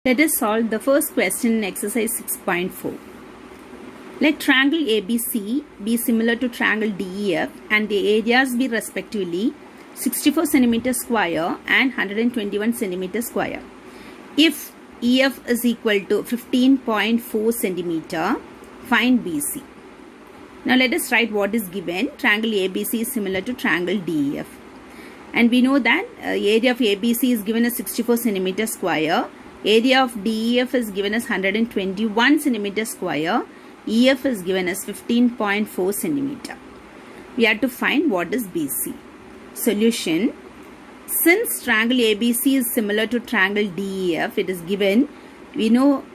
Let us solve the first question in exercise 6.4. Let triangle ABC be similar to triangle DEF and the areas be respectively 64 cm square and 121 cm square. If EF is equal to 15.4 cm, find BC. Now let us write what is given. Triangle ABC is similar to triangle DEF. And we know that area of ABC is given as 64 cm square. Area of DEF is given as 121 cm square. EF is given as 15.4 cm. We have to find what is BC. Solution. Since triangle ABC is similar to triangle DEF, it is given, we know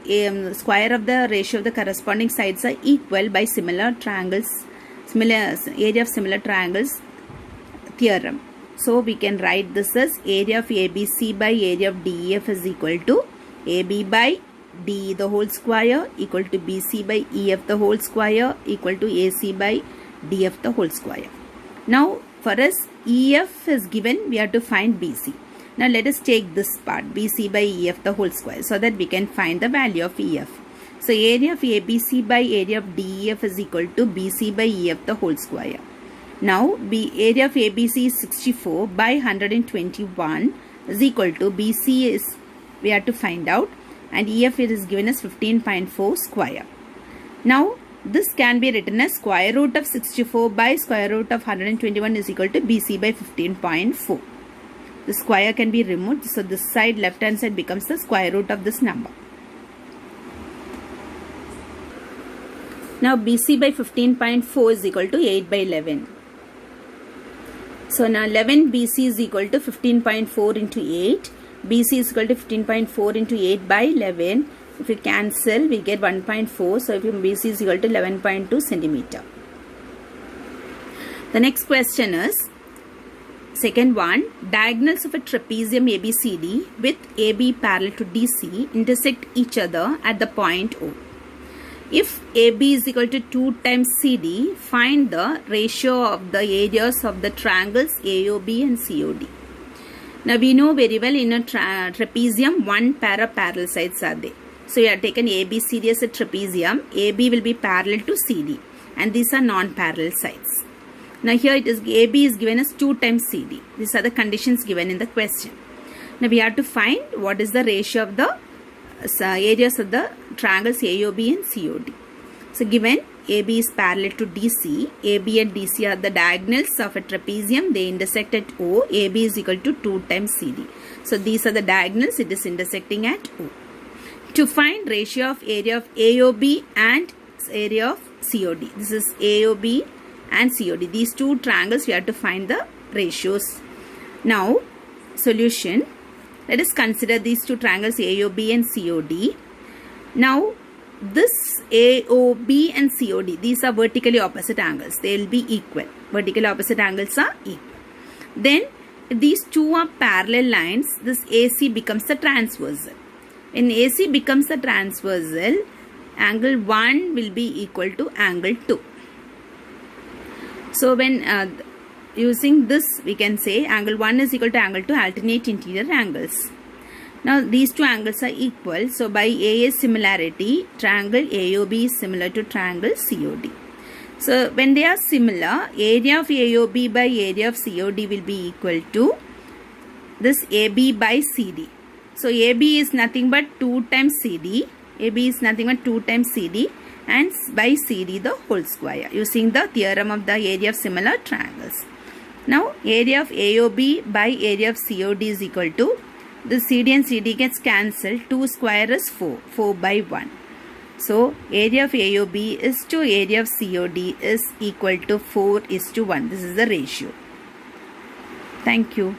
square of the ratio of the corresponding sides are equal by similar triangles, area of similar triangles theorem. So we can write this as area of ABC by area of DEF is equal to AB by DE the whole square equal to BC by EF the whole square equal to AC by DF the whole square. Now for us EF is given, we have to find BC. Now let us take this part BC by EF the whole square so that we can find the value of EF. So area of ABC by area of DEF is equal to BC by EF the whole square. Now area of ABC is 64 by 121 is equal to BC is, we have to find out, and EF it is given as 15.4 square. Now this can be written as square root of 64 by square root of 121 is equal to BC by 15.4. The square can be removed, so this side, left hand side, becomes the square root of this number. Now BC by 15.4 is equal to 8 by 11. So now 11 BC is equal to 15.4 into 8. BC is equal to 15.4 into 8 by 11. If we cancel, we get 1.4. So if BC is equal to 11.2 centimeter. The next question is, second one, diagonals of a trapezium ABCD with AB parallel to DC intersect each other at the point O. If AB is equal to 2 times CD, find the ratio of the areas of the triangles AOB and COD. Now we know very well in a trapezium, one pair of parallel sides are there. So we have taken ABCD as a trapezium. AB will be parallel to CD and these are non-parallel sides. Now here it is AB is given as 2 times CD. These are the conditions given in the question. Now we have to find what is the ratio of the areas of the triangles AOB and COD. So given AB is parallel to DC, AB and DC are the diagonals of a trapezium, they intersect at O, AB is equal to 2 times CD. So these are the diagonals, it is intersecting at O. To find ratio of area of AOB and area of COD, this is AOB and COD, these two triangles we have to find the ratios. Now solution, let us consider these two triangles AOB and COD. Now this AOB and COD, these are vertically opposite angles, they will be equal, vertical opposite angles are equal. Then if these two are parallel lines, this AC becomes the transversal. When AC becomes the transversal, angle 1 will be equal to angle 2. So when using this, we can say angle 1 is equal to angle 2, alternate interior angles. Now these two angles are equal, so by AS similarity, triangle AOB is similar to triangle COD. So when they are similar, area of AOB by area of COD will be equal to this AB by CD. So AB is nothing but 2 times CD, AB is nothing but 2 times CD and by CD the whole square, using the theorem of the area of similar triangles. Now area of AOB by area of COD is equal to, the CD and CD gets cancelled, 2 square is 4, 4 by 1. So area of AOB is to area of COD is equal to 4:1. This is the ratio. Thank you.